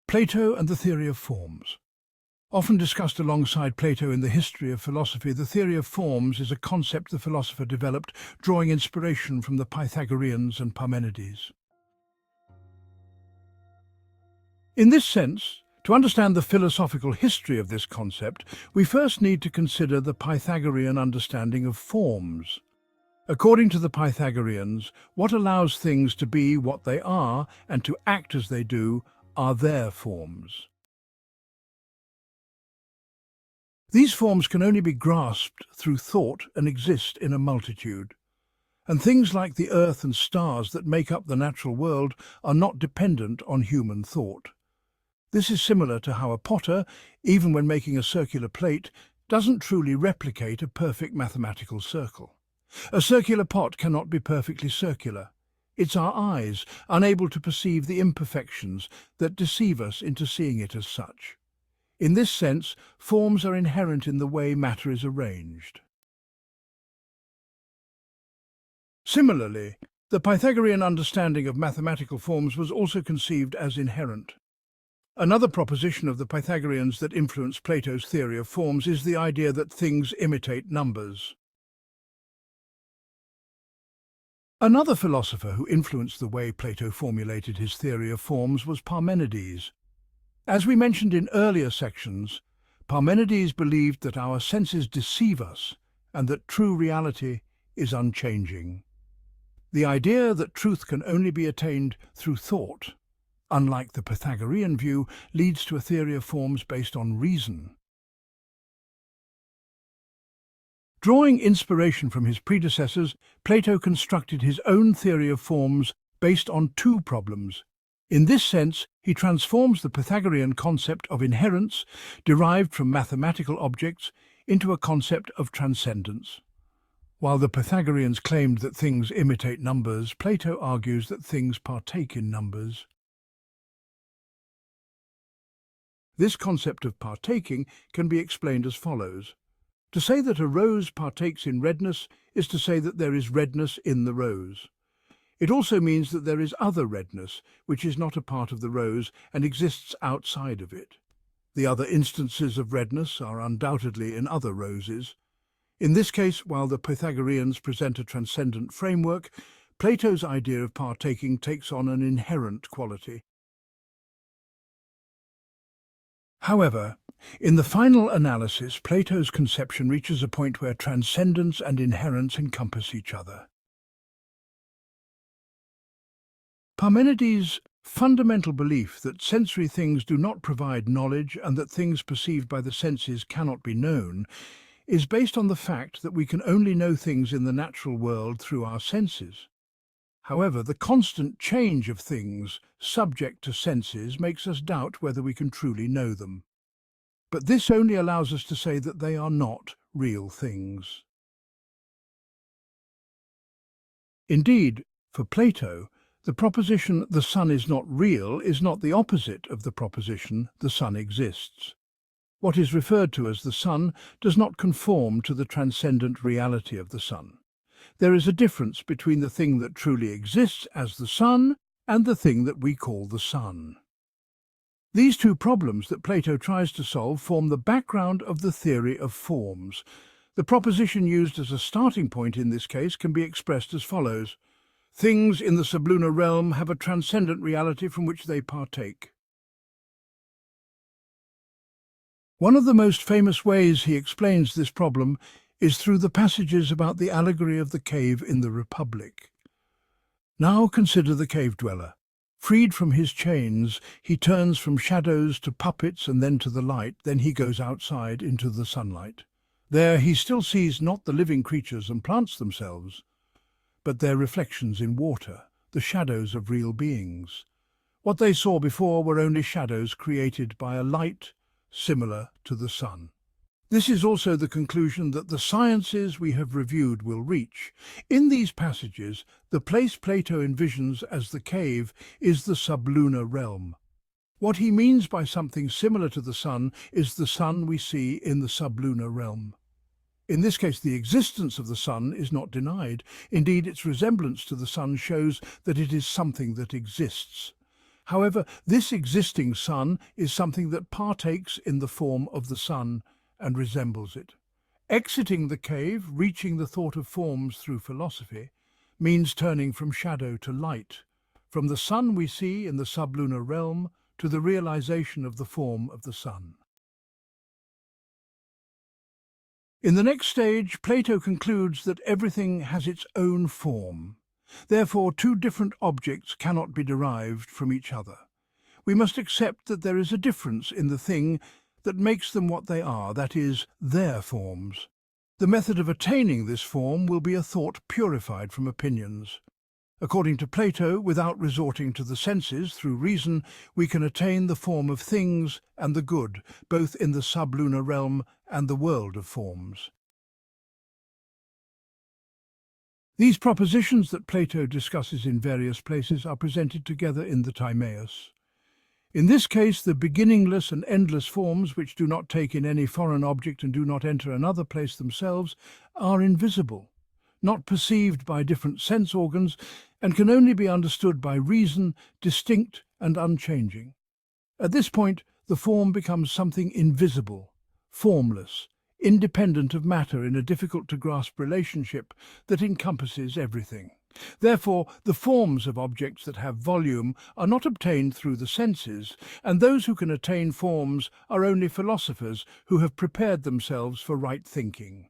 Plato and the Theory of Forms. Often discussed alongside Plato in the history of philosophy, the theory of forms is a concept the philosopher developed, drawing inspiration from the Pythagoreans and Parmenides. In this sense, to understand the philosophical history of this concept, we first need to consider the Pythagorean understanding of forms. According to the Pythagoreans, what allows things to be what they are and to act as they do are their forms. These forms can only be grasped through thought and exist in a multitude. And things like the earth and stars that make up the natural world are not dependent on human thought. This is similar to how a potter, even when making a circular plate, doesn't truly replicate a perfect mathematical circle. A circular pot cannot be perfectly circular. It's our eyes, unable to perceive the imperfections, that deceive us into seeing it as such. In this sense, forms are inherent in the way matter is arranged. Similarly, the Pythagorean understanding of mathematical forms was also conceived as inherent. Another proposition of the Pythagoreans that influenced Plato's theory of forms is the idea that things imitate numbers. Another philosopher who influenced the way Plato formulated his theory of forms was Parmenides. As we mentioned in earlier sections, Parmenides believed that our senses deceive us and that true reality is unchanging. The idea that truth can only be attained through thought, unlike the Pythagorean view, leads to a theory of forms based on reason. Drawing inspiration from his predecessors, Plato constructed his own theory of forms based on two problems. In this sense, he transforms the Pythagorean concept of inherence, derived from mathematical objects, into a concept of transcendence. While the Pythagoreans claimed that things imitate numbers, Plato argues that things partake in numbers. This concept of partaking can be explained as follows. To say that a rose partakes in redness is to say that there is redness in the rose. It also means that there is other redness, which is not a part of the rose and exists outside of it. The other instances of redness are undoubtedly in other roses. In this case, while the Pythagoreans present a transcendent framework, Plato's idea of partaking takes on an inherent quality. However, in the final analysis, Plato's conception reaches a point where transcendence and inherence encompass each other. Parmenides' fundamental belief that sensory things do not provide knowledge and that things perceived by the senses cannot be known is based on the fact that we can only know things in the natural world through our senses. However, the constant change of things subject to senses makes us doubt whether we can truly know them. But this only allows us to say that they are not real things. Indeed, for Plato, the proposition "the sun is not real" is not the opposite of the proposition "the sun exists." What is referred to as the sun does not conform to the transcendent reality of the sun. There is a difference between the thing that truly exists as the sun and the thing that we call the sun. These two problems that Plato tries to solve form the background of the theory of forms. The proposition used as a starting point in this case can be expressed as follows. Things in the sublunary realm have a transcendent reality from which they partake. One of the most famous ways he explains this problem is through the passages about the allegory of the cave in the Republic. Now consider the cave dweller. Freed from his chains, he turns from shadows to puppets and then to the light, then he goes outside into the sunlight. There he still sees not the living creatures and plants themselves, but their reflections in water, the shadows of real beings. What they saw before were only shadows created by a light similar to the sun. This is also the conclusion that the sciences we have reviewed will reach. In these passages, the place Plato envisions as the cave is the sublunar realm. What he means by something similar to the sun is the sun we see in the sublunar realm. In this case, the existence of the sun is not denied. Indeed, its resemblance to the sun shows that it is something that exists. However, this existing sun is something that partakes in the form of the sun and resembles it. Exiting the cave, reaching the thought of forms through philosophy, means turning from shadow to light, from the sun we see in the sublunar realm to the realization of the form of the sun. In the next stage, Plato concludes that everything has its own form. Therefore, two different objects cannot be derived from each other. We must accept that there is a difference in the thing that makes them what they are, that is, their forms. The method of attaining this form will be a thought purified from opinions. According to Plato, without resorting to the senses, through reason, we can attain the form of things and the good, both in the sublunar realm and the world of forms. These propositions that Plato discusses in various places are presented together in the Timaeus. In this case, the beginningless and endless forms, which do not take in any foreign object and do not enter another place themselves, are invisible, not perceived by different sense organs, and can only be understood by reason, distinct and unchanging. At this point, the form becomes something invisible, formless, independent of matter in a difficult-to-grasp relationship that encompasses everything. Therefore, the forms of objects that have volume are not obtained through the senses, and those who can attain forms are only philosophers who have prepared themselves for right thinking.